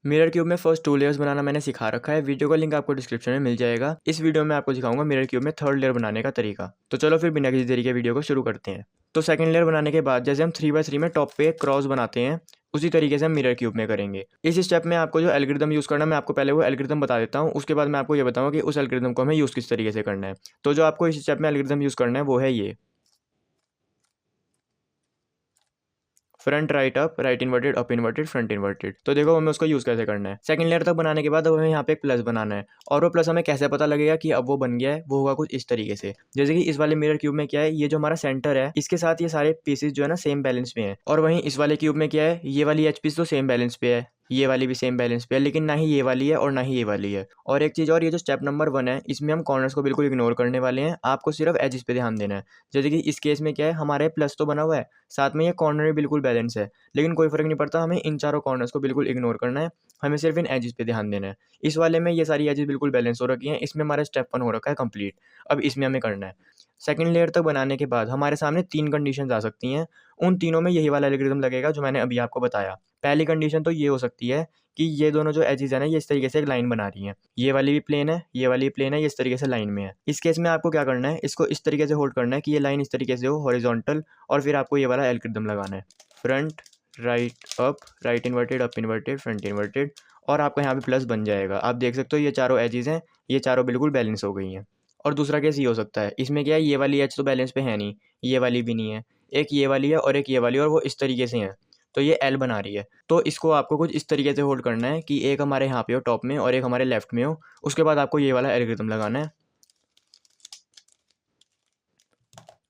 Mirror cube में first 2 layers बनाना मैंने सिखा रखा है। वीडियो का लिंक आपको डिस्क्रिप्शन में मिल जाएगा। इस वीडियो में आपको दिखाऊंगा मिरर क्यूब में थर्ड लेयर बनाने का तरीका। तो चलो फिर बिना किसी देरी के वीडियो को शुरू करते हैं। तो सेकंड लेयर बनाने के बाद जैसे हम 3x3 में टॉप पे क्रॉस बनाते हैं, उसी तरीके से हम मिरर क्यूब में करेंगे। इस स्टेप में आपको जो एल्गोरिथम यूज़ करना है, मैं आपको पहले वो एल्गोरिथम बता देता हूँ। उसके बाद मैं आपको ये बताऊँगा कि उस एल्गोरिथम को हमें यूज़ किस तरीके से करना है। तो जो आपको इस स्टेप में एल्गोरिथम यूज़ करना है वो है ये, front right up, right inverted, up inverted, front inverted. तो देखो हमें उसका यूज़ कैसे करना है। सेकंड लेयर तक बनाने के बाद अब हमें यहाँ पे एक प्लस बनाना है, और वो प्लस हमें कैसे पता लगेगा कि अब वो बन गया है। वो होगा कुछ इस तरीके से, जैसे कि इस वाले मिरर क्यूब में क्या है, ये जो हमारा सेंटर है इसके साथ ये सारे पीसेस जो है ना सेम बैलेंस पे हैं। और वहीं इस वाले क्यूब में क्या है, ये वाली एच पीस तो सेम बैलेंस पे है, ये वाली भी सेम बैलेंस पे है, लेकिन ना ही ये वाली है और ना ही ये वाली है। और एक चीज़ और, ये जो स्टेप नंबर 1 है इसमें हम कॉर्नर्स को बिल्कुल इग्नोर करने वाले हैं। आपको सिर्फ एजिस पे ध्यान देना है। जैसे कि इस केस में क्या है, हमारे प्लस तो बना हुआ है, साथ में ये कॉर्नर भी बिल्कुल बैलेंस है, लेकिन कोई फ़र्क नहीं पड़ता। हमें इन चारों कॉर्नर्स को बिल्कुल इग्नोर करना है। हमें सिर्फ इन एजेस पे ध्यान देना है। इस वाले में ये सारी एजेस बिल्कुल बैलेंस हो रखी हैं। इसमें हमारा स्टेप 1 हो रखा है कंप्लीट। अब इसमें हमें करना है। सेकंड लेयर तक बनाने के बाद हमारे सामने 3 कंडीशंस आ सकती हैं। उन तीनों में यही वाला एल्गोरिथम लगेगा जो मैंने अभी आपको बताया। पहली कंडीशन तो ये हो सकती है कि ये दोनों जो एजेस है ना, ये इस तरीके से एक लाइन बना रही हैं। ये वाली भी प्लेन है, ये वाली भी प्लेन है, ये इस तरीके से लाइन में है। इस केस में आपको क्या करना है, इसको इस तरीके से होल्ड करना है कि ये लाइन इस तरीके से हो हॉरिजॉन्टल, और फिर आपको ये वाला एल्गोरिथम लगाना है, front right up, right inverted, up inverted, front inverted, और आपका यहाँ पे प्लस बन जाएगा। आप देख सकते हो ये चारों एजेस हैं, ये चारों बिल्कुल बैलेंस हो गई हैं। और दूसरा केस ये हो सकता है, इसमें क्या है, ये वाली एज तो बैलेंस पे है नहीं, ये वाली भी नहीं है, एक ये वाली है और एक ये वाली, और वो इस तरीके से हैं, तो ये एल बना रही है। तो इसको आपको कुछ इस तरीके से होल्ड करना है कि एक हमारे यहाँ पे हो टॉप में और एक हमारे लेफ्ट में हो। उसके बाद आपको ये वाला एल्गोरिथम लगाना है,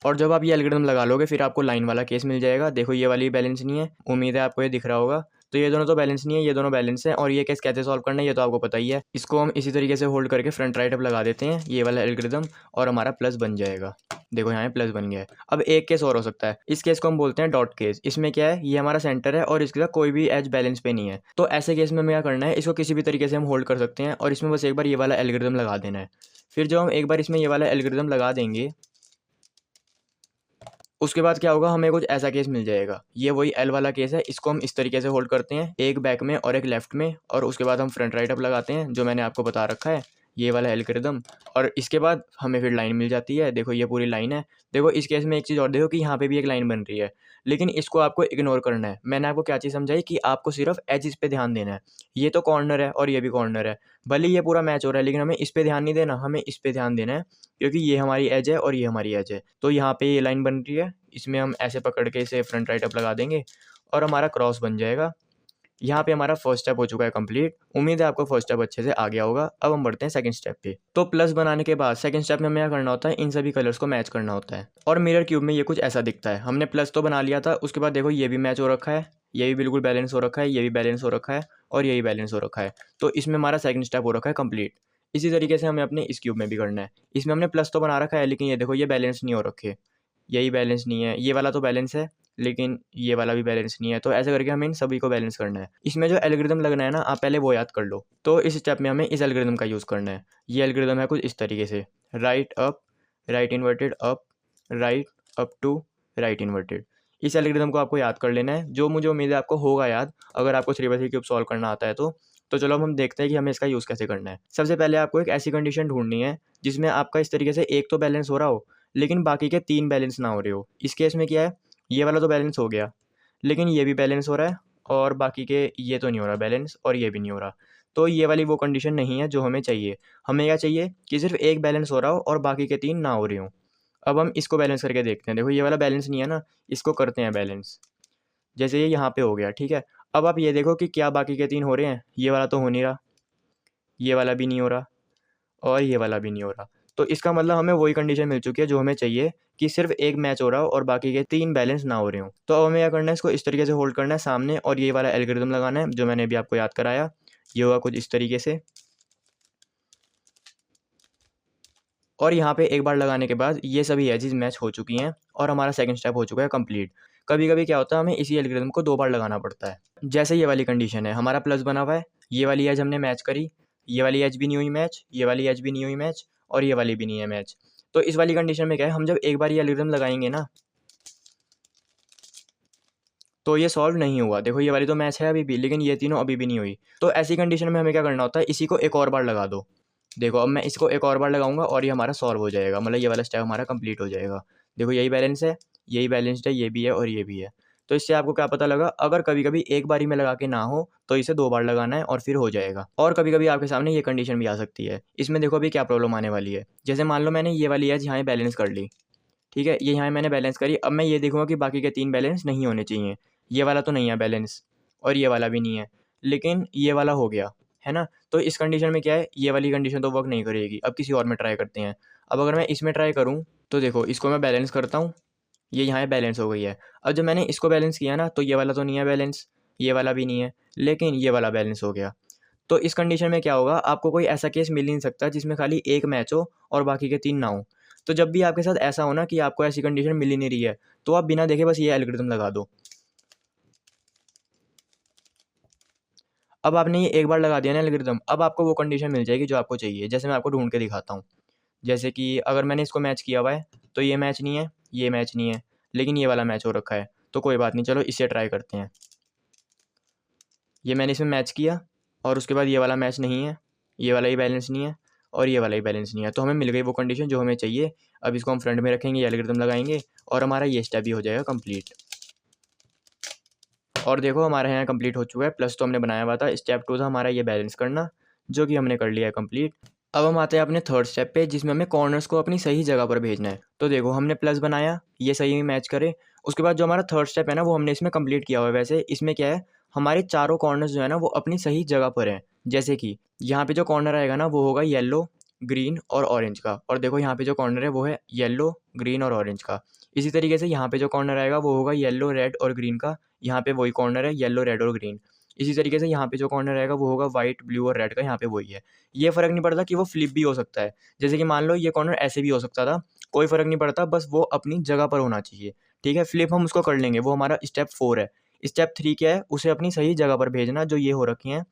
और जब आप ये एल्गोरिथम लगा लोगे फिर आपको लाइन वाला केस मिल जाएगा। देखो ये वाली बैलेंस नहीं है, उम्मीद है आपको ये दिख रहा होगा। तो ये दोनों तो बैलेंस नहीं है, ये दोनों बैलेंस है। और ये केस कैसे सॉल्व करना है ये तो आपको पता ही है। इसको हम इसी तरीके से होल्ड करके फ्रंट राइट अप लगा देते हैं, ये वाला एल्गोरिथम, और हमारा प्लस बन जाएगा। देखो यहाँ पे प्लस बन गया है। अब एक केस और हो सकता है, इस केस को हम बोलते हैं डॉट केस। इसमें क्या है, ये हमारा सेंटर है और इसके साथ कोई भी एज बैलेंस पे नहीं है। तो ऐसे केस में हमें क्या करना है, इसको किसी भी तरीके से हम होल्ड कर सकते हैं और इसमें बस एक बार ये वाला एल्गोरिथम लगा देना है। फिर जब हम एक बार इसमें ये वाला एल्गोरिथम लगा देंगे, उसके बाद क्या होगा, हमें कुछ ऐसा केस मिल जाएगा। ये वही एल वाला केस है, इसको हम इस तरीके से होल्ड करते हैं, एक बैक में और एक लेफ्ट में, और उसके बाद हम फ्रंट राइट अप लगाते हैं जो मैंने आपको बता रखा है, ये वाला एल्गोरिथम। और इसके बाद हमें फिर लाइन मिल जाती है। देखो ये पूरी लाइन है। देखो इस केस में एक चीज़ और देखो कि यहाँ पे भी एक लाइन बन रही है, लेकिन इसको आपको इग्नोर करना है। मैंने आपको क्या चीज़ समझाई कि आपको सिर्फ एजिस पे ध्यान देना है। ये तो कॉर्नर है और ये भी कॉर्नर है, भले ये पूरा मैच हो रहा है, लेकिन हमें इस पे ध्यान नहीं देना, हमें इस पे ध्यान देना है, क्योंकि ये हमारी एज है और ये हमारी एज है। तो यहाँ पे ये लाइन बन रही है, इसमें हम ऐसे पकड़ के इसे फ्रंट राइट अप लगा देंगे और हमारा क्रॉस बन जाएगा। यहाँ पे हमारा फर्स्ट स्टेप हो चुका है कंप्लीट। उम्मीद है आपको फर्स्ट स्टेप अच्छे से आ गया होगा। अब हम बढ़ते हैं सेकंड स्टेप पे। तो प्लस बनाने के बाद सेकंड स्टेप में हमें क्या करना होता है, इन सभी कलर्स को मैच करना होता है। और मिरर क्यूब में ये कुछ ऐसा दिखता है। हमने प्लस तो बना लिया था, उसके बाद देखो ये भी मैच हो रखा है, ये भी बिल्कुल बैलेंस हो रखा है, ये भी बैलेंस हो रखा है, और ये भी बैलेंस हो रखा है। तो इसमें हमारा सेकंड स्टेप हो रखा है कंप्लीट। इसी तरीके से हमें अपने इस क्यूब में भी करना है। इसमें हमने प्लस तो बना रखा है, लेकिन ये देखो ये बैलेंस नहीं हो रखे, यही बैलेंस नहीं है, ये वाला तो बैलेंस है लेकिन ये वाला भी बैलेंस नहीं है। तो ऐसे करके हमें इन सभी को बैलेंस करना है। इसमें जो एल्गोरिथम लगना है ना, आप पहले वो याद कर लो। तो इस स्टेप में हमें इस एल्गोरिथम का यूज़ करना है। ये एल्गोरिथम है कुछ इस तरीके से, right up, right inverted up, right up to right inverted. इस एल्गोरिथम को आपको याद कर लेना है, जो मुझे उम्मीद है आपको होगा याद, अगर आपको 3x3 क्यूब सॉल्व करना आता है तो चलो अब हम देखते हैं कि हमें इसका यूज़ कैसे करना है। सबसे पहले आपको एक ऐसी कंडीशन ढूंढनी है जिसमें आपका इस तरीके से एक तो बैलेंस हो रहा हो, लेकिन बाकी के 3 बैलेंस ना हो रहे हो। इस केस में क्या है, ये वाला तो बैलेंस हो गया, लेकिन ये भी बैलेंस हो रहा है, और बाकी के ये तो नहीं हो रहा बैलेंस, और ये भी नहीं हो रहा। तो ये वाली वो कंडीशन नहीं है जो हमें चाहिए। हमें क्या चाहिए कि सिर्फ एक बैलेंस हो रहा हो और बाकी के 3 ना हो रहे हों। अब हम इसको बैलेंस करके देखते हैं। देखो ये वाला बैलेंस नहीं है ना, इसको करते हैं बैलेंस। जैसे ये यहाँ पे हो गया, ठीक है। अब आप ये देखो कि क्या बाकी के 3 हो रहे हैं। ये वाला तो हो नहीं रहा, ये वाला भी नहीं हो रहा, और ये वाला भी नहीं हो रहा। तो इसका मतलब हमें वही कंडीशन मिल चुकी है जो हमें चाहिए, कि सिर्फ एक मैच हो रहा हो और बाकी के 3 बैलेंस ना हो रहे हों। तो अब हमें क्या करना है, इसको इस तरीके से होल्ड करना है सामने, और ये वाला एल्गोरिथम लगाना है जो मैंने अभी आपको याद कराया। ये होगा कुछ इस तरीके से, और यहाँ पे एक बार लगाने के बाद ये सभी एजेस मैच हो चुकी हैं और हमारा सेकंड स्टेप हो चुका है कंप्लीट। कभी कभी क्या होता है, हमें इसी एल्गोरिथम को 2 बार लगाना पड़ता है। जैसे ये वाली कंडीशन है, हमारा प्लस बना हुआ है, ये वाली एज हमने मैच करी, ये वाली एज भी नहीं हुई मैच, ये वाली एज भी नहीं हुई मैच, और ये वाली भी नहीं है मैच। तो इस वाली कंडीशन में क्या है, हम जब एक बार ये एल्गोरिथम लगाएंगे ना, तो ये सॉल्व नहीं हुआ। देखो ये वाली तो मैच है अभी भी, लेकिन ये तीनों अभी भी नहीं हुई। तो ऐसी कंडीशन में हमें क्या करना होता है, इसी को एक और बार लगा दो। देखो अब मैं इसको एक और बार लगाऊंगा और ये हमारा सॉल्व हो जाएगा, मतलब ये वाला स्टेप हमारा कंप्लीट हो जाएगा। देखो यही बैलेंस है, यही बैलेंस्ड है, ये भी है और ये भी है। तो इससे आपको क्या पता लगा, अगर कभी कभी एक बारी में लगा के ना हो तो इसे 2 बार लगाना है और फिर हो जाएगा। और कभी कभी आपके सामने ये कंडीशन भी आ सकती है। इसमें देखो अभी क्या प्रॉब्लम आने वाली है। जैसे मान लो मैंने ये वाली एज यहाँ बैलेंस कर ली, ठीक है, ये यहाँ मैंने बैलेंस करी। अब मैं ये देखूंगा कि बाकी के 3 बैलेंस नहीं होने चाहिए। ये वाला तो नहीं है बैलेंस और ये वाला भी नहीं है, लेकिन ये वाला हो गया, है ना। तो इस कंडीशन में क्या है, ये वाली कंडीशन तो वर्क नहीं करेगी। अब किसी और में ट्राई करते हैं। अब अगर मैं इसमें ट्राई करूँ तो देखो इसको मैं बैलेंस करता हूँ, ये यहाँ बैलेंस हो गई है। अब जब मैंने इसको बैलेंस किया ना, तो ये वाला तो नहीं है बैलेंस, ये वाला भी नहीं है, लेकिन ये वाला बैलेंस हो गया। तो इस कंडीशन में क्या होगा, आपको कोई ऐसा केस मिल ही नहीं सकता जिसमें खाली एक मैच हो और बाकी के 3 ना हो। तो जब भी आपके साथ ऐसा हो ना कि आपको ऐसी कंडीशन मिल ही नहीं रही है, तो आप बिना देखे बस ये एल्गोरिथम लगा दो। अब आपने ये एक बार लगा दिया ना एल्गोरिथम, अब आपको वो कंडीशन मिल जाएगी जो आपको चाहिए। जैसे मैं आपको ढूंढ के दिखाता हूँ। जैसे कि अगर मैंने इसको मैच किया हुआ है, तो ये मैच नहीं है, ये मैच नहीं है, लेकिन ये वाला मैच हो रखा है। तो कोई बात नहीं, चलो इससे ट्राई करते हैं। ये मैंने इसमें मैच किया और उसके बाद ये वाला मैच नहीं है, ये वाला ही बैलेंस नहीं है और ये वाला ही बैलेंस नहीं है। तो हमें मिल गई वो कंडीशन जो हमें चाहिए। अब इसको हम फ्रंट में रखेंगे, ये एल्गोरिथम लगाएंगे और हमारा ये स्टेप भी हो जाएगा कंप्लीट। और देखो हमारे यहाँ कंप्लीट हो चुका है। प्लस तो हमने बनाया हुआ था, स्टेप 2 था हमारा ये बैलेंस करना, जो कि हमने कर लिया है कंप्लीट। अब हम आते हैं अपने थर्ड स्टेप पे, जिसमें हमें कॉर्नर्स को अपनी सही जगह पर भेजना है। तो देखो हमने प्लस बनाया, ये सही में मैच करे। उसके बाद जो हमारा थर्ड स्टेप है ना, वो हमने इसमें कंप्लीट किया हुआ है। वैसे इसमें क्या है, हमारे चारों कॉर्नर्स जो है ना वो अपनी सही जगह पर हैं। जैसे कि यहाँ पे जो कॉर्नर आएगा ना वो होगा येलो, ग्रीन और ऑरेंज का। और देखो यहाँ पे जो कॉर्नर है वो है येलो, ग्रीन और ऑरेंज का। इसी तरीके से यहाँ पे जो कॉर्नर आएगा वो होगा येलो, रेड और ग्रीन का। यहाँ पे वही कॉर्नर है, येलो, रेड और ग्रीन। इसी तरीके से यहाँ पे जो कॉर्नर आएगा वो होगा वाइट, ब्लू और रेड का। यहाँ पे वही है। ये फ़र्क नहीं पड़ता कि वो फ्लिप भी हो सकता है। जैसे कि मान लो ये कॉर्नर ऐसे भी हो सकता था, कोई फ़र्क नहीं पड़ता, बस वो अपनी जगह पर होना चाहिए। ठीक है, फ्लिप हम उसको कर लेंगे, वो हमारा स्टेप 4 है। स्टेप 3 क्या है, उसे अपनी सही जगह पर भेजना, जो ये हो रखी हैं।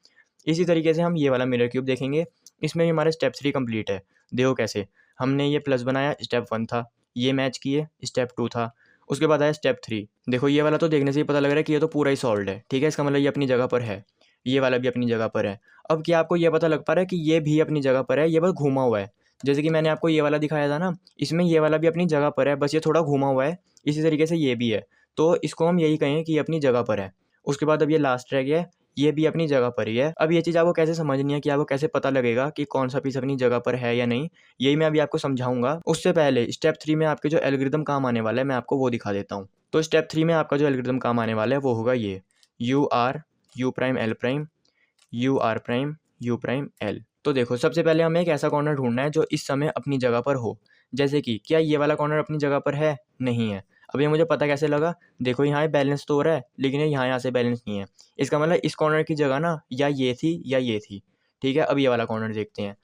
इसी तरीके से हम ये वाला मिरर क्यूब देखेंगे, इसमें भी हमारा स्टेप 3 कंप्लीट है। देखो कैसे, हमने ये प्लस बनाया, स्टेप 1 था, ये मैच किए, स्टेप 2 था, उसके बाद आया स्टेप 3। देखो ये वाला तो देखने से ही पता लग रहा है कि ये तो पूरा ही सॉल्व्ड है। ठीक है, इसका मतलब ये अपनी जगह पर है, ये वाला भी अपनी जगह पर है। अब क्या आपको ये पता लग पा रहा है कि ये भी अपनी जगह पर है, ये बस घूमा हुआ है। जैसे कि मैंने आपको ये वाला दिखाया था ना, इसमें ये वाला भी अपनी जगह पर है, बस ये थोड़ा घूमा हुआ है। इसी तरीके से ये भी है। तो इसको हम यही कहें कि ये अपनी जगह पर है। उसके बाद अब ये लास्ट रह गया है, ये भी अपनी जगह पर ही है। अब ये चीज़ आपको कैसे समझनी है, कि आपको कैसे पता लगेगा कि कौन सा पीस अपनी जगह पर है या नहीं, यही मैं अभी आपको समझाऊंगा। उससे पहले स्टेप 3 में आपके जो एल्गोरिथम काम आने वाला है, मैं आपको वो दिखा देता हूँ। तो स्टेप 3 में आपका जो एल्गोरिथम काम आने वाला है वो होगा ये, U R, U prime L prime, U R prime, U prime L. तो देखो सबसे पहले हमें एक ऐसा कॉर्नर ढूंढना है जो इस समय अपनी जगह पर हो। जैसे कि क्या ये वाला कॉर्नर अपनी जगह पर है, नहीं है। अब ये मुझे पता कैसे लगा, देखो यहाँ बैलेंस तो हो रहा है, लेकिन ये यहाँ से बैलेंस नहीं है। इसका मतलब इस कॉर्नर की जगह ना या ये थी या ये थी। ठीक है, अब ये वाला कॉर्नर देखते हैं।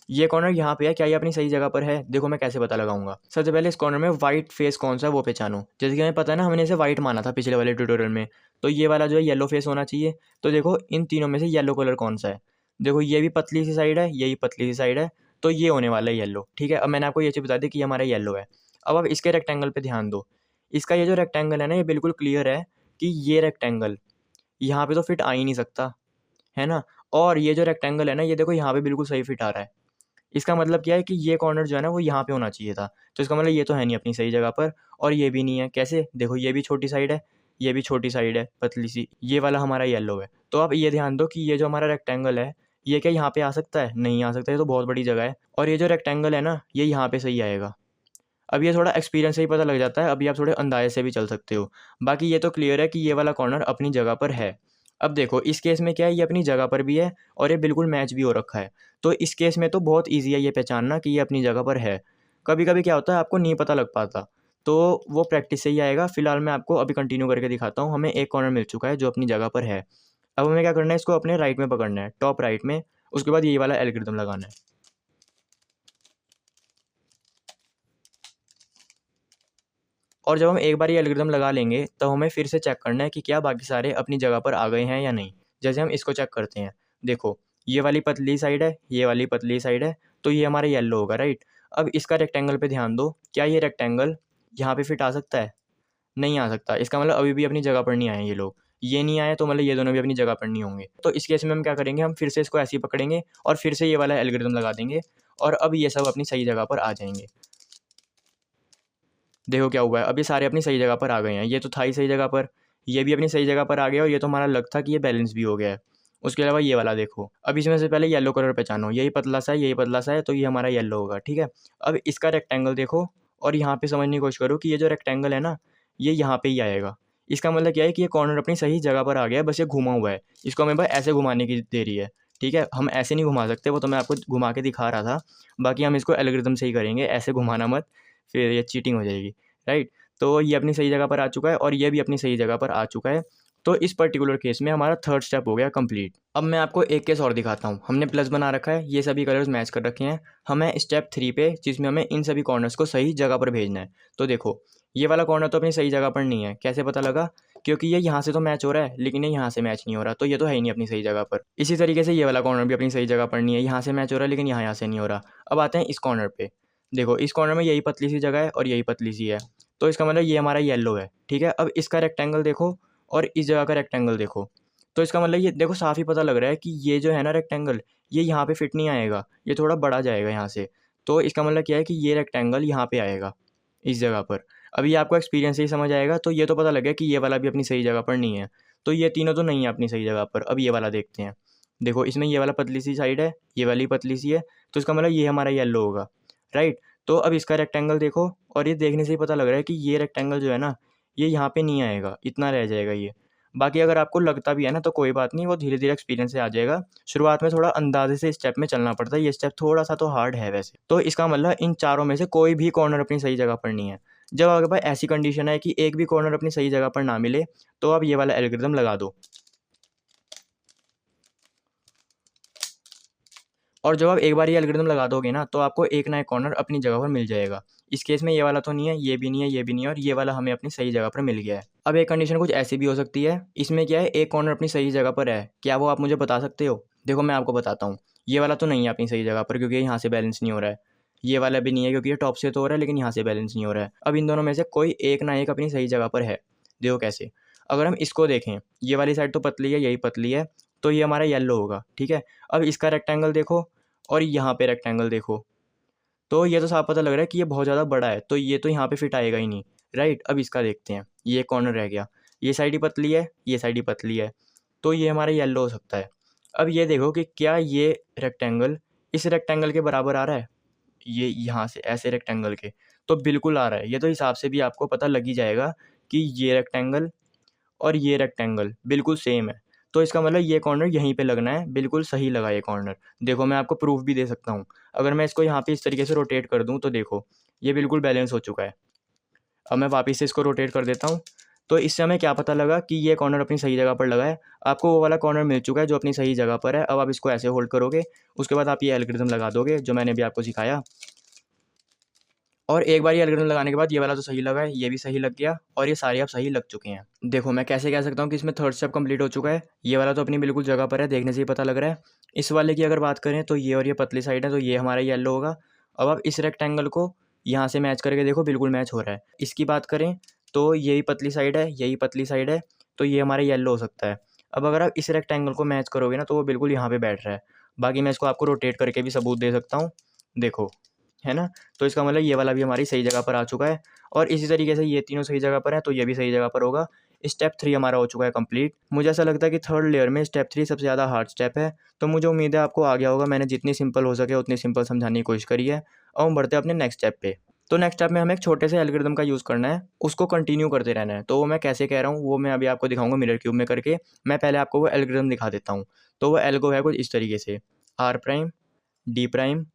ये कॉर्नर यहाँ पे है, क्या ये अपनी सही जगह पर है? देखो मैं कैसे पता लगाऊंगा। सबसे पहले इस कॉर्नर में वाइट फेस कौन सा है वो पहचानो। जैसे कि हमें पता है ना, हमने इसे वाइट माना था पिछले वाले ट्यूटोरियल में, तो ये वाला जो है येलो फेस होना चाहिए। तो देखो इन तीनों में से येलो कलर कौन सा है? देखो ये भी पतली सी साइड है, ये भी पतली सी साइड है, तो ये होने वाला है येलो। ठीक है, अब मैंने आपको ये चीज़ बता दी कि ये हमारा येलो है। अब आप इसके रेक्टेंगल पे ध्यान दो। इसका ये जो रेक्टेंगल है ना, ये बिल्कुल क्लियर है कि ये रेक्टेंगल यहाँ पे तो फिट आ ही नहीं सकता, है ना। और ये जो रेक्टेंगल है ना, ये देखो यहाँ पे बिल्कुल सही फिट आ रहा है। इसका मतलब क्या है कि ये कॉर्नर जो है ना वो यहाँ पे होना चाहिए था। तो इसका मतलब ये तो है नहीं अपनी सही जगह पर, और ये भी नहीं है। कैसे? देखो ये भी छोटी साइड है, ये भी छोटी साइड है पतली सी, ये वाला हमारा येलो है। तो आप ये ध्यान दो कि ये जो हमारा रेक्टेंगल है, ये क्या यहाँ पे आ सकता है? नहीं आ सकता, ये तो बहुत बड़ी जगह है। और ये जो रेक्टेंगल है ना, ये यहाँ पे सही आएगा। अब ये थोड़ा एक्सपीरियंस से ही पता लग जाता है, अभी आप थोड़े अंदाजे से भी चल सकते हो। बाकी ये तो क्लियर है कि ये वाला कॉर्नर अपनी जगह पर है। अब देखो इस केस में क्या है, ये अपनी जगह पर भी है और ये बिल्कुल मैच भी हो रखा है। तो इस केस में तो बहुत ईजी है ये पहचानना कि ये अपनी जगह पर है। कभी कभी क्या होता है आपको नहीं पता लग पाता, तो वो प्रैक्टिस से ही आएगा। फिलहाल मैं आपको अभी कंटिन्यू करके दिखाता हूँ। हमें एक कॉर्नर मिल चुका है जो अपनी जगह पर है। अब हमें क्या करना है, इसको अपने राइट में पकड़ना है, टॉप राइट में। उसके बाद ये वाला एल्गोरिथम लगाना है। और जब हम एक बार ये एल्गोरिथम लगा लेंगे, तब हमें फिर से चेक करना है कि क्या बाकी सारे अपनी जगह पर आ गए हैं या नहीं। जैसे हम इसको चेक करते हैं, देखो ये वाली पतली साइड है, ये वाली पतली साइड है, तो ये हमारा येलो होगा, राइट। अब इसका रेक्टेंगल पे ध्यान दो, क्या ये रेक्टेंगल यहाँ पे फिट आ सकता है? नहीं आ सकता। इसका मतलब अभी भी अपनी जगह पर नहीं आए ये लोग। ये नहीं आए तो मतलब ये दोनों भी अपनी जगह पर नहीं होंगे। तो इस केस में हम क्या करेंगे, हम फिर से इसको ऐसे ही पकड़ेंगे और फिर से ये वाला एल्गोरिथम लगा देंगे और अब ये सब अपनी सही जगह पर आ जाएँगे। देखो क्या हुआ है, अब ये सारे अपनी सही जगह पर आ गए हैं। ये तो था ही सही जगह पर, ये भी अपनी सही जगह पर आ गया और ये तो हमारा लक था कि ये बैलेंस भी हो गया है। उसके अलावा ये वाला देखो, अब इसमें से पहले येलो कलर पहचानो, यही पतला सा है, यही पतला सा है, तो ये हमारा येलो होगा, ठीक है। अब इसका रेक्टेंगल देखो और यहाँ पे समझने की कोशिश करो कि ये जो रेक्टेंगल है ना, ये यहाँ पे ही आएगा। इसका मतलब क्या है कि ये कॉर्नर अपनी सही जगह पर आ गया है, बस ये घुमा हुआ है। इसको हमें बस ऐसे घुमाने की देरी है, ठीक है। हम ऐसे नहीं घुमा सकते, वो तो मैं आपको घुमा के दिखा रहा था। बाकी हम इसको एल्गोरिथम से ही करेंगे, ऐसे घुमाना मत, फिर ये चीटिंग हो जाएगी, राइट। तो ये अपनी सही जगह पर आ चुका है और ये भी अपनी सही जगह पर आ चुका है। तो इस पर्टिकुलर केस में हमारा थर्ड स्टेप हो गया कंप्लीट। अब मैं आपको एक केस और दिखाता हूँ। हमने प्लस बना रखा है, ये सभी कलर्स मैच कर रखे हैं। हमें स्टेप 3 पे, जिसमें हमें इन सभी कॉर्नर्स को सही जगह पर भेजना है। तो देखो, ये वाला कॉर्नर तो अपनी सही जगह पर नहीं है। कैसे पता लगा? क्योंकि ये यहाँ से तो मैच हो रहा है, लेकिन ये यहाँ से मैच नहीं हो रहा, तो ये तो है ही नहीं अपनी सही जगह पर। इसी तरीके से ये वाला कॉर्नर भी अपनी सही जगह पर नहीं है, यहाँ से मैच हो रहा है, लेकिन यहाँ से नहीं हो रहा। अब आते हैं इस कॉर्नर पे। देखो, इस कॉर्नर में यही पतली सी जगह है और यही पतली सी है, तो इसका मतलब ये हमारा येलो है, ठीक है। अब इसका रेक्टेंगल देखो और इस जगह का रेक्टेंगल देखो, तो इसका मतलब ये देखो, साफ ही पता लग रहा है कि ये जो है ना रेक्टेंगल, ये यहाँ पे फिट नहीं आएगा, ये थोड़ा बड़ा जाएगा यहाँ से। तो इसका मतलब क्या है कि ये रेक्टेंगल यहाँ पे आएगा, इस जगह पर। अभी आपको एक्सपीरियंस से ही समझ आएगा, तो ये तो पता लग गया कि ये वाला भी अपनी सही जगह पर नहीं है। तो ये तीनों तो नहीं है अपनी सही जगह पर। अब ये वाला देखते हैं। देखो, इसमें ये वाला पतली सी साइड है, ये वाली पतली सी है, तो इसका मतलब ये हमारा येलो होगा, राइट। तो अब इसका रेक्टेंगल देखो और ये देखने से ही पता लग रहा है कि ये रेक्टेंगल जो है ना, ये यहाँ पे नहीं आएगा, इतना रह जाएगा ये। बाकी अगर आपको लगता भी है ना, तो कोई बात नहीं, वो धीरे-धीरे एक्सपीरियंस से आ जाएगा। शुरुआत में थोड़ा अंदाज़े से स्टेप में चलना पड़ता है, ये स्टेप थोड़ा-सा तो हार्ड है वैसे। तो इसका मतलब इन चारों में से कोई भी कॉर्नर अपनी सही जगह पर नहीं है। जब आपके पास ऐसी कंडीशन है कि एक भी कॉर्नर अपनी सही जगह पर ना मिले, तो आप ये वाला एल्गोरिथम लगा दो। और जब आप एक बार ये एल्गोरिथम लगा दोगे ना, तो आपको एक ना एक कॉर्नर अपनी जगह पर मिल जाएगा। इस केस में ये वाला तो नहीं है, ये भी नहीं है, ये भी नहीं है, और ये वाला हमें अपनी सही जगह पर मिल गया है। अब एक कंडीशन कुछ ऐसी भी हो सकती है, इसमें क्या है, एक कॉर्नर अपनी सही जगह पर है, क्या वो आप मुझे बता सकते हो? देखो, मैं आपको बताता हूँ। ये वाला तो नहीं है अपनी सही जगह पर, क्योंकि यहाँ से बैलेंस नहीं हो रहा है। ये वाला भी नहीं है, क्योंकि ये टॉप से तो हो रहा है, लेकिन यहाँ से बैलेंस नहीं हो रहा है। अब इन दोनों में से कोई एक ना एक अपनी सही जगह पर है। देखो कैसे। अगर हम इसको देखें, ये वाली साइड तो पतली है, यही पतली है, तो ये हमारा येलो होगा, ठीक है। अब इसका रेक्टेंगल देखो और यहाँ पे रेक्टेंगल देखो, तो ये तो साफ पता लग रहा है कि ये बहुत ज़्यादा बड़ा है, तो ये तो यहाँ पे फिट आएगा ही नहीं, राइट। अब इसका देखते हैं, ये कॉर्नर रह गया, ये साइड ही पतली है, ये साइड ही पतली है, तो ये हमारा येलो हो सकता है। अब ये देखो कि क्या ये रेक्टेंगल इस रेक्टेंगल के बराबर आ रहा है, ये यहाँ से ऐसे रेक्टेंगल के, तो बिल्कुल आ रहा है। ये तो हिसाब से भी आपको पता लग ही जाएगा कि ये रेक्टेंगल और ये रेक्टेंगल बिल्कुल सेम है। तो इसका मतलब ये कॉर्नर यहीं पे लगना है, बिल्कुल सही लगा ये कॉर्नर। देखो, मैं आपको प्रूफ़ भी दे सकता हूँ। अगर मैं इसको यहाँ पे इस तरीके से रोटेट कर दूँ, तो देखो, ये बिल्कुल बैलेंस हो चुका है। अब मैं वापस से इसको रोटेट कर देता हूँ, तो इससे हमें क्या पता लगा कि ये कॉर्नर अपनी सही जगह पर लगा है। आपको वो वाला कॉर्नर मिल चुका है जो अपनी सही जगह पर है। अब आप इसको ऐसे होल्ड करोगे, उसके बाद आप ये एल्गोरिथम लगा दोगे जो मैंने अभी आपको सिखाया। और एक बार ये एल्गोरिथम लगाने के बाद ये वाला तो सही लगा है, ये भी सही लग गया और ये सारे अब सही लग चुके हैं। देखो, मैं कैसे कह सकता हूँ कि इसमें थर्ड स्टेप कंप्लीट हो चुका है। ये वाला तो अपनी बिल्कुल जगह पर है, देखने से ही पता लग रहा है। इस वाले की अगर बात करें, तो ये और ये पतली साइड है, तो ये हमारा येलो होगा। अब आप इस रेक्टेंगल को यहाँ से मैच करके देखो, बिल्कुल मैच हो रहा है। इसकी बात करें, तो यही पतली साइड है, यही पतली साइड है, तो ये हमारा येलो हो सकता है। अब अगर आप इस रेक्टेंगल को मैच करोगे ना, तो वो बिल्कुल यहाँ पे बैठ रहा है। बाकी मैं इसको आपको रोटेट करके भी सबूत दे सकता हूँ, देखो, है ना। तो इसका मतलब ये वाला भी हमारी सही जगह पर आ चुका है और इसी तरीके से ये तीनों सही जगह पर है, तो ये भी सही जगह पर होगा। स्टेप 3 हमारा हो चुका है कंप्लीट। मुझे ऐसा लगता है कि थर्ड लेयर में स्टेप 3 सबसे ज़्यादा हार्ड स्टेप है, तो मुझे उम्मीद है आपको आ गया होगा। मैंने जितनी सिंपल हो सके उतनी सिंपल समझाने की कोशिश करी है। अब हम बढ़ते हैं अपने नेक्स्ट स्टेप पे। तो नेक्स्ट स्टेप में हमें एक छोटे से एल्गोरिथम का यूज़ करना है, उसको कंटिन्यू करते रहना है। तो वो मैं कैसे कह रहा हूँ, वो मैं अभी आपको दिखाऊंगा मिरर क्यूब में करके। मैं पहले आपको वो एल्गोरिथम दिखा देता हूँ। तो वो एल्गो है कुछ इस तरीके से, R prime D prime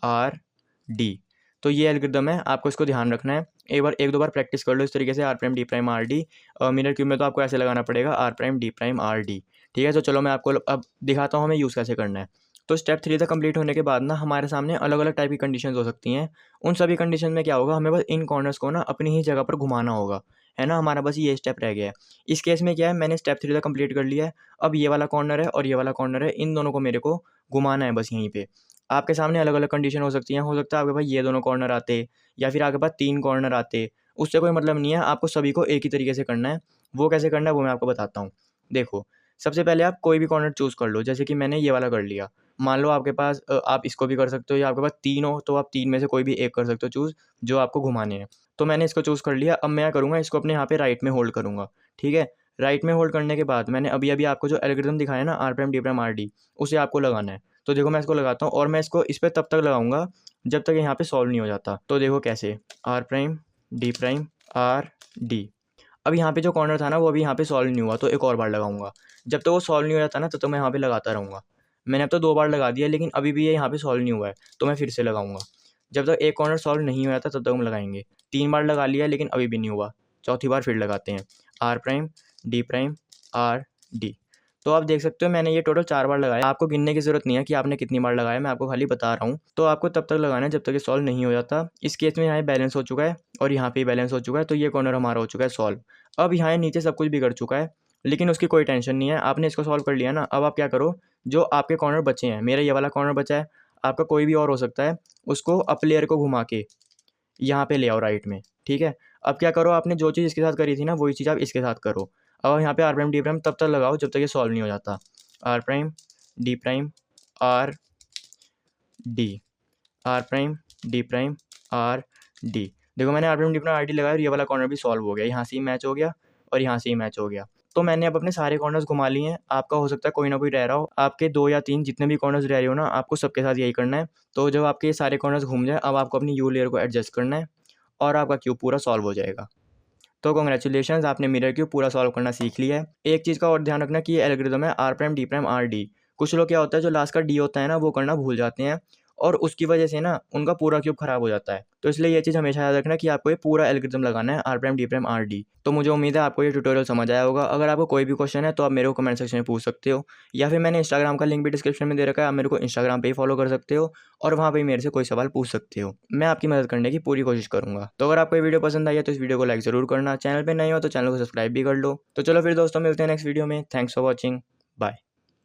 R D. तो ये एल्गोरिथम है, आपको इसको ध्यान रखना है। एक दो बार प्रैक्टिस कर लो इस तरीके से, R prime D prime R D. Mirror cube में तो आपको ऐसे लगाना पड़ेगा, R prime D prime R D, ठीक है। तो चलो मैं आपको अब दिखाता हूँ हमें यूज़ कैसे करना है। तो स्टेप 3 तक कंप्लीट होने के बाद ना हमारे सामने अलग अलग टाइप की कंडीशंस हो सकती हैं। उन सभी कंडीशन में क्या होगा, हमें बस इन कॉर्नर्स को ना अपनी ही जगह पर घुमाना होगा, है ना। हमारा बस ये स्टेप रह गया है। इस केस में क्या है, मैंने स्टेप 3 तक कंप्लीट कर लिया है। अब ये वाला कॉर्नर है और ये वाला कॉर्नर है, इन दोनों को मेरे को घुमाना है बस यहीं पे। आपके सामने अलग अलग कंडीशन हो सकती हैं। हो सकता है आपके पास ये दोनों कॉर्नर आते, या फिर आपके पास 3 कॉर्नर आते, उससे कोई मतलब नहीं है, आपको सभी को एक ही तरीके से करना है। वो कैसे करना है वो मैं आपको बताता हूँ। देखो, सबसे पहले आप कोई भी कॉर्नर चूज़ कर लो, जैसे कि मैंने ये वाला कर लिया। मान लो आपके पास आप इसको भी कर सकते हो, या आपके पास 3 हो तो आप 3 में से कोई भी एक कर सकते हो चूज़, जो आपको घुमाने हैं। तो मैंने इसको चूज़ कर लिया। अब मैं क्या करूँगा, इसको अपने यहाँ पे राइट में होल्ड करूँगा, ठीक है? राइट में होल्ड करने के बाद मैंने अभी-अभी आपको जो एल्गोरिथम दिखाया ना R prime D prime R D, उसे आपको लगाना है। तो देखो मैं इसको लगाता हूँ और मैं इसको इस पे तब तक लगाऊँगा जब तक यहाँ पे सॉल्व नहीं हो जाता। तो देखो कैसे, R prime D prime R D. अब यहाँ पे जो कॉर्नर था ना वो अभी यहाँ पे सॉल्व नहीं हुआ, तो एक और बार लगाऊंगा। जब तक वो सॉल्व नहीं हो जाता ना तब तक मैं यहाँ पे लगाता रहूँगा। मैंने अब तो 2 बार लगा दिया, लेकिन अभी भी ये यहाँ पे सॉल्व नहीं हुआ है, तो मैं फिर से लगाऊंगा। जब तक एक कॉर्नर सॉल्व नहीं हो जाता तब तक हम लगाएंगे। 3 बार लगा लिया लेकिन अभी भी नहीं हुआ, चौथी बार फिर लगाते हैं। R prime D prime R D. तो आप देख सकते हो मैंने ये टोटल 4 बार लगाया। आपको गिनने की ज़रूरत नहीं है कि आपने कितनी बार लगाया, मैं आपको खाली बता रहा हूँ। तो आपको तब तक लगाना है जब तक ये सॉल्व नहीं हो जाता। इस केस में यहाँ बैलेंस हो चुका है और यहाँ पे बैलेंस हो चुका है, तो ये कॉर्नर हमारा हो चुका है सॉल्व। अब यहाँ नीचे सब कुछ बिगड़ चुका है, लेकिन उसकी कोई टेंशन नहीं है। आपने इसको सॉल्व कर लिया ना, अब आप क्या करो, जो आपके कॉर्नर बचे हैं, मेरा ये वाला कॉर्नर बचा है, आपका कोई भी और हो सकता है, उसको अप लेयर को घुमा के यहाँ पे ले आओ राइट में, ठीक है? अब क्या करो, आपने जो चीज़ इसके साथ करी थी ना वही चीज़ आप इसके साथ करो। अब यहाँ पे आर प्राइम डी प्राइम तब तक लगाओ जब तक ये सॉल्व नहीं हो जाता। R prime D prime R D, R prime D prime R D. देखो मैंने R prime D prime R D लगाया और ये वाला कॉर्नर भी सॉल्व हो गया, यहाँ से ही मैच हो गया और यहाँ से ही मैच हो गया। तो मैंने अब अपने सारे कॉर्नर्स घुमा लिए हैं। आपका हो सकता है कोई ना कोई रह रहा हो, आपके 2 या 3 जितने भी कॉर्नर्स रह रहे हो ना, आपको सबके साथ यही करना है। तो जब आपके ये सारे कॉर्नर्स घूम जाए, अब आपको अपनी यू लेयर को एडजस्ट करना है और आपका क्यूब पूरा सॉल्व हो जाएगा। तो कांग्रेचुलेशंस, आपने मिरर क्यूब पूरा सॉल्व करना सीख लिया है। एक चीज़ का और ध्यान रखना कि ये एल्गोरिथम है R prime D prime R D. कुछ लोग क्या होता है, जो लास्ट का डी होता है ना वो करना भूल जाते हैं और उसकी वजह से ना उनका पूरा क्यूब खराब हो जाता है। तो इसलिए ये चीज़ हमेशा याद रखना कि आपको ये पूरा एल्गोरिथम लगाना है R prime D prime R D. तो मुझे उम्मीद है आपको ये ट्यूटोरियल समझ आया होगा। अगर आपको कोई भी क्वेश्चन है तो आप मेरे को कमेंट सेक्शन में पूछ सकते हो, या फिर मैंने इंस्टाग्राम का लिंक भी डिस्क्रिप्शन में दे रखा है, आप मेरे को इंस्टाग्राम पे ही फॉलो कर सकते हो और वहाँ पे मेरे से कोई सवाल पूछ सकते हो। मैं आपकी मदद करने की पूरी कोशिश करूँगा। तो अगर आपको ये वीडियो पसंद आई है तो इस वीडियो को लाइक ज़रूर करना, चैनल पे नए हो तो चैनल को सब्सक्राइब भी कर लो। तो चलो फिर दोस्तों, मिलते हैं नेक्स्ट वीडियो में। Thanks for watching, bye.